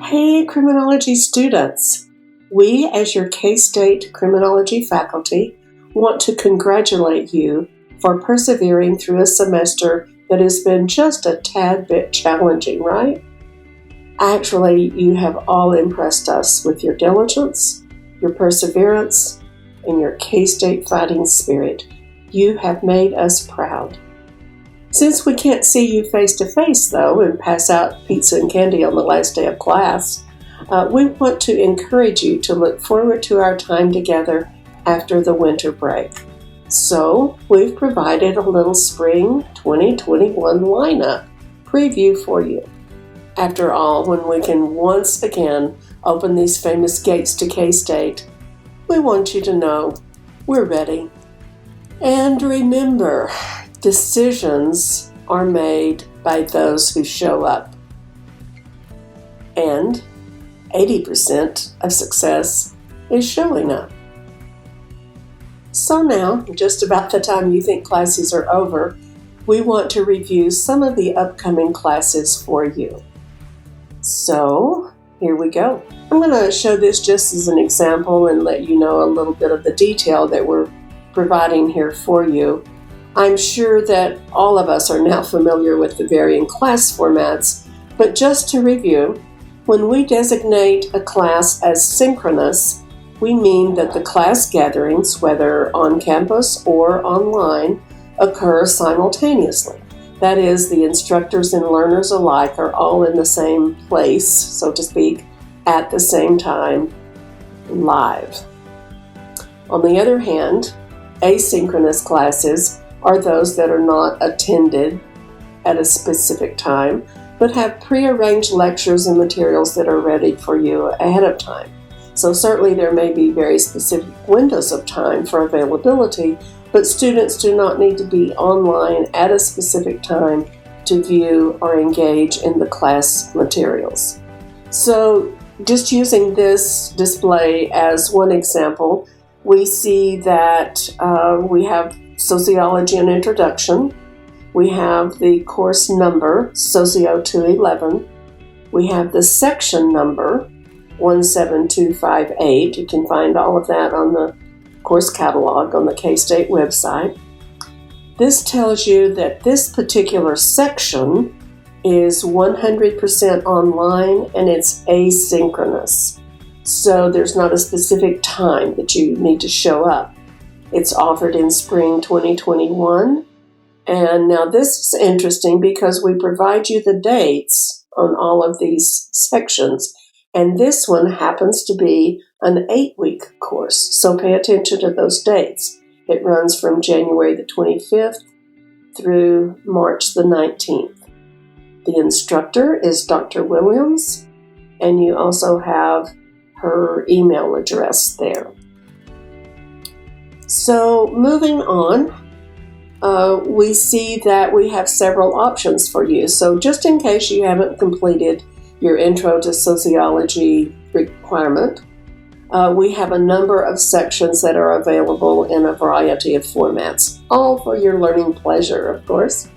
Hey, criminology students! We, as your K-State criminology faculty, want to congratulate you for persevering through a semester that has been just a tad bit challenging, right? Actually, you have all impressed us with your diligence, your perseverance, and your K-State fighting spirit. You have made us proud. Since we can't see you face-to-face, though, and pass out pizza and candy on the last day of class, we want to encourage you to look forward to our time together after the winter break. So, we've provided a little spring 2021 lineup preview for you. After all, when we can once again open these famous gates to K-State, we want you to know we're ready. And remember, decisions are made by those who show up. And 80% of success is showing up. So now, just about the time you think classes are over, we want to review some of the upcoming classes for you. So, here we go. I'm going to show this just as an example and let you know a little bit of the detail that we're providing here for you. I'm sure that all of us are now familiar with the varying class formats, but just to review, when we designate a class as synchronous, we mean that the class gatherings, whether on campus or online, occur simultaneously. That is, the instructors and learners alike are all in the same place, so to speak, at the same time, live. On the other hand, asynchronous classes are those that are not attended at a specific time, but have prearranged lectures and materials that are ready for you ahead of time. So certainly there may be very specific windows of time for availability, but students do not need to be online at a specific time to view or engage in the class materials. So just using this display as one example, we see that we have Sociology and Introduction. We have the course number, Socio 211. We have the section number, 17258. You can find all of that on the course catalog on the K-State website. This tells you that this particular section is 100% online and it's asynchronous. So there's not a specific time that you need to show up. It's offered in spring 2021. And now this is interesting because we provide you the dates on all of these sections. And this one happens to be an 8-week course. So pay attention to those dates. It runs from January the 25th through March the 19th. The instructor is Dr. Williams, and you also have her email address there. So moving on, we see that we have several options for you. So just in case you haven't completed your Intro to Sociology requirement, we have a number of sections that are available in a variety of formats, all for your learning pleasure, of course.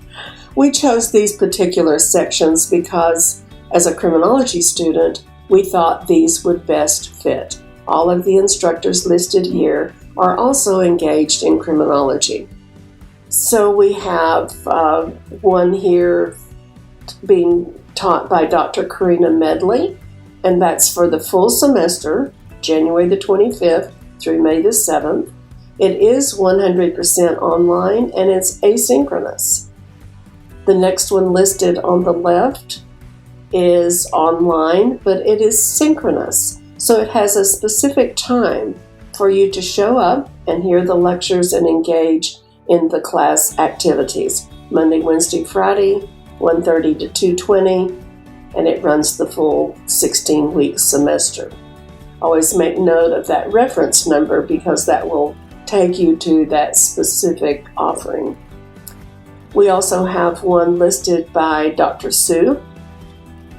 We chose these particular sections because, as a criminology student, we thought these would best fit. All of the instructors listed here are also engaged in criminology. So we have one here being taught by Dr. Karina Medley, and that's for the full semester, January the 25th through May the 7th. It is 100% online and it's asynchronous. The next one listed on the left is online, but it is synchronous. So it has a specific time for you to show up and hear the lectures and engage in the class activities. Monday, Wednesday, Friday, 1:30 to 2:20, and it runs the full 16-week semester. Always make note of that reference number because that will take you to that specific offering. We also have one listed by Dr. Sue,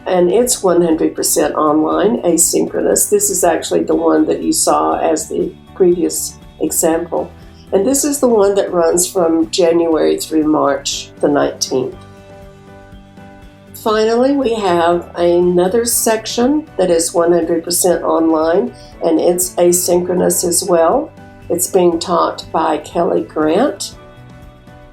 and it's 100% online, asynchronous. This is actually the one that you saw as the previous example. And this is the one that runs from January through March the 19th. Finally, we have another section that is 100% online, and it's asynchronous as well. It's being taught by Kelly Grant,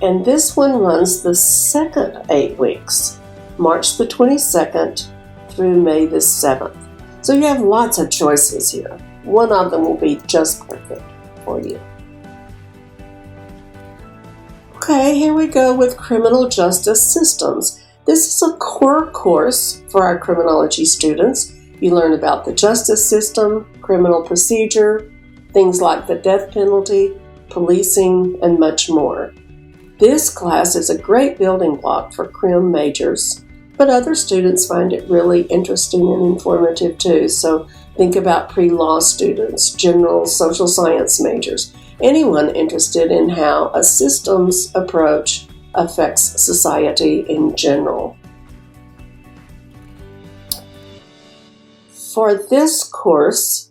and this one runs the second 8 weeks, March the 22nd through May the 7th. So you have lots of choices here. One of them will be just perfect for you. Okay, here we go with criminal justice systems. This is a core course for our criminology students. You learn about the justice system, criminal procedure, things like the death penalty, policing, and much more. This class is a great building block for crim majors, but other students find it really interesting and informative too. So think about pre-law students, general social science majors, anyone interested in how a systems approach affects society in general. For this course,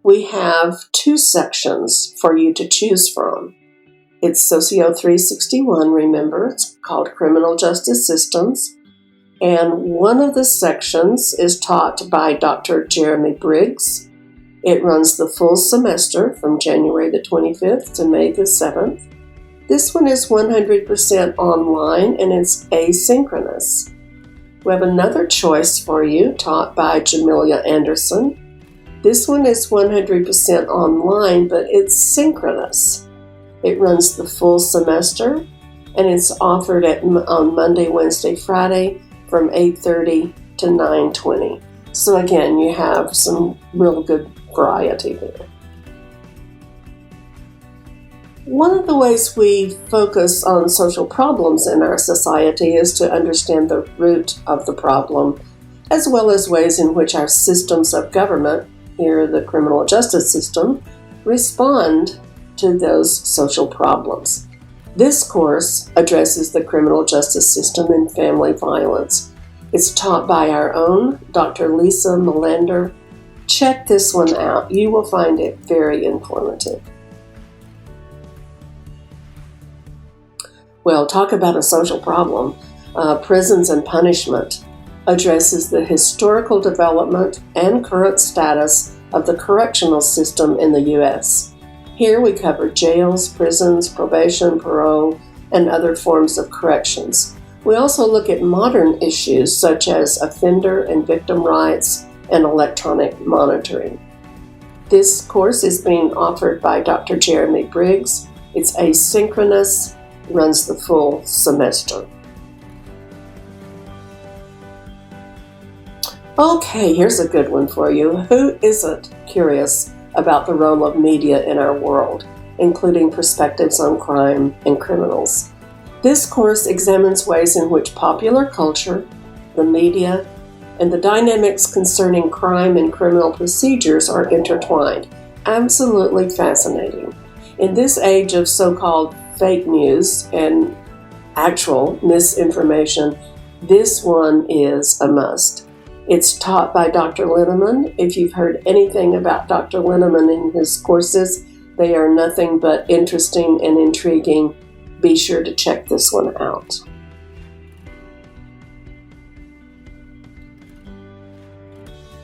we have 2 sections for you to choose from. It's Socio 361, remember, it's called Criminal Justice Systems, and one of the sections is taught by Dr. Jeremy Briggs. It runs the full semester from January the 25th to May the 7th. This one is 100% online and it's asynchronous. We have another choice for you taught by Jamelia Anderson. This one is 100% online, but it's synchronous. It runs the full semester and it's offered on Monday, Wednesday, Friday from 8:30 to 9:20. So again, you have some real good variety there. One of the ways we focus on social problems in our society is to understand the root of the problem, as well as ways in which our systems of government, here the criminal justice system, respond to those social problems. This course addresses the criminal justice system and family violence. It's taught by our own Dr. Lisa Melander. Check this one out. You will find it very informative. Well, talk about a social problem. Prisons and Punishment addresses the historical development and current status of the correctional system in the U.S. Here we cover jails, prisons, probation, parole, and other forms of corrections. We also look at modern issues such as offender and victim rights and electronic monitoring. This course is being offered by Dr. Jeremy Briggs. It's asynchronous, runs the full semester. Okay, here's a good one for you. Who isn't curious about the role of media in our world, including perspectives on crime and criminals? This course examines ways in which popular culture, the media, and the dynamics concerning crime and criminal procedures are intertwined. Absolutely fascinating. In this age of so-called fake news and actual misinformation, this one is a must. It's taught by Dr. Linnemann. If you've heard anything about Dr. Linnemann in his courses, they are nothing but interesting and intriguing. Be sure to check this one out.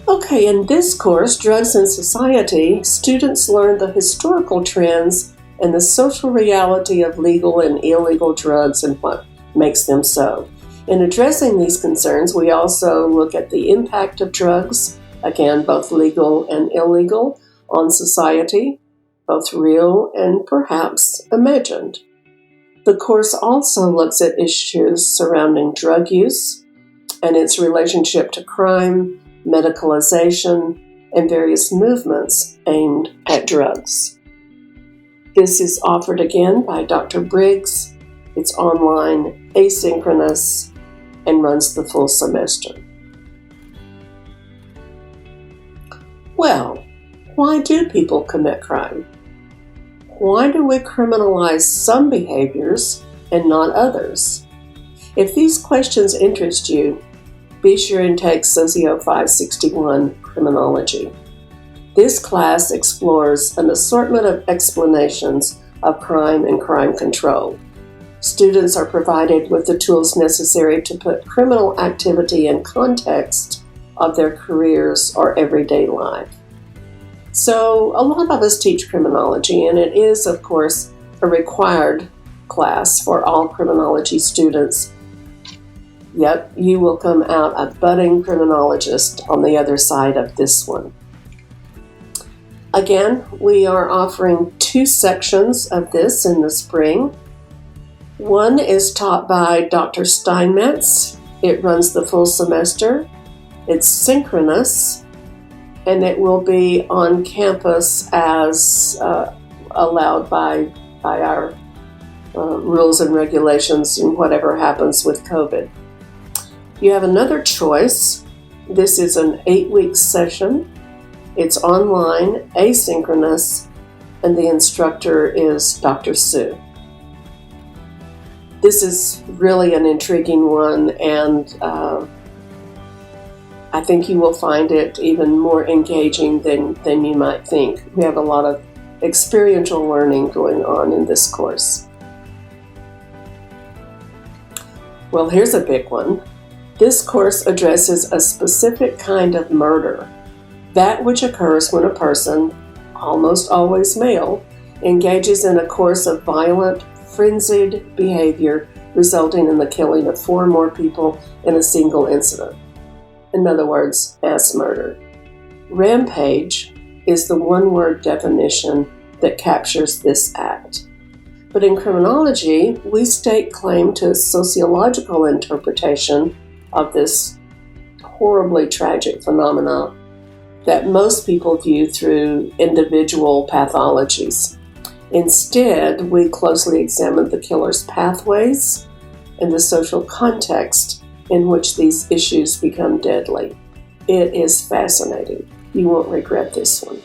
Okay, in this course, Drugs and Society, students learn the historical trends and the social reality of legal and illegal drugs and what makes them so. In addressing these concerns, we also look at the impact of drugs, again, both legal and illegal, on society, both real and perhaps imagined. The course also looks at issues surrounding drug use and its relationship to crime, medicalization, and various movements aimed at drugs. This is offered again by Dr. Briggs. It's online, asynchronous, and runs the full semester. Well, why do people commit crime? Why do we criminalize some behaviors and not others? If these questions interest you, be sure and take Socio 561 Criminology. This class explores an assortment of explanations of crime and crime control. Students are provided with the tools necessary to put criminal activity in context of their careers or everyday life. So a lot of us teach criminology, and it is, of course, a required class for all criminology students. Yet you will come out a budding criminologist on the other side of this one. Again, we are offering 2 sections of this in the spring. One is taught by Dr. Steinmetz. It runs the full semester. It's synchronous, and it will be on campus as allowed by our rules and regulations and whatever happens with COVID. You have another choice. This is an 8-week session. It's online, asynchronous, and the instructor is Dr. Sue. This is really an intriguing one, and I think you will find it even more engaging than you might think. We have a lot of experiential learning going on in this course. Well, here's a big one. This course addresses a specific kind of murder, that which occurs when a person, almost always male, engages in a course of violent, frenzied behavior resulting in the killing of 4 or more people in a single incident. In other words, mass murder. Rampage is the one-word definition that captures this act. But in criminology, we stake claim to a sociological interpretation of this horribly tragic phenomenon that most people view through individual pathologies. Instead, we closely examine the killer's pathways and the social context in which these issues become deadly. It is fascinating. You won't regret this one.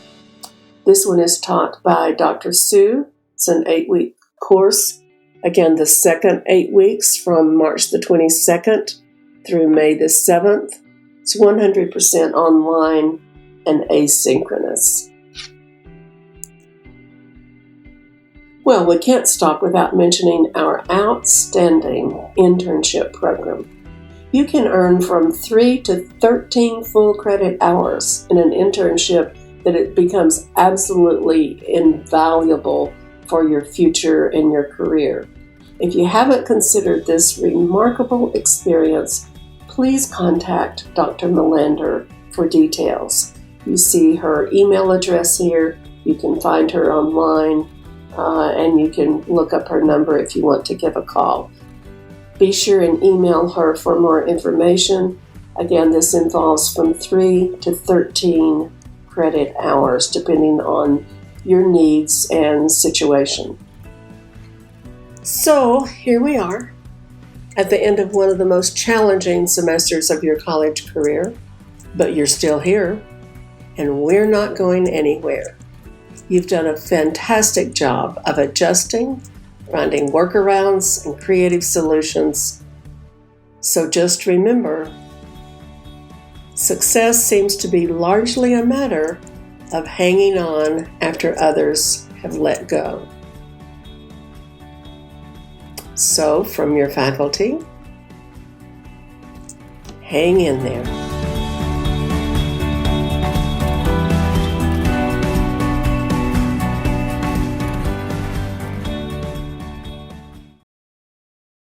This one is taught by Dr. Sue. It's an 8-week course. Again, the second 8 weeks from March the 22nd through May the 7th. It's 100% online and asynchronous. Well, we can't stop without mentioning our outstanding internship program. You can earn from 3 to 13 full credit hours in an internship that it becomes absolutely invaluable for your future and your career. If you haven't considered this remarkable experience, please contact Dr. Melander for details. You see her email address here. You can find her online, and you can look up her number if you want to give a call. Be sure and email her for more information. Again, this involves from 3 to 13 credit hours, depending on your needs and situation. So here we are at the end of one of the most challenging semesters of your college career, but you're still here, and we're not going anywhere. You've done a fantastic job of adjusting, finding workarounds, and creative solutions. So just remember, success seems to be largely a matter of hanging on after others have let go. So, from your faculty, hang in there.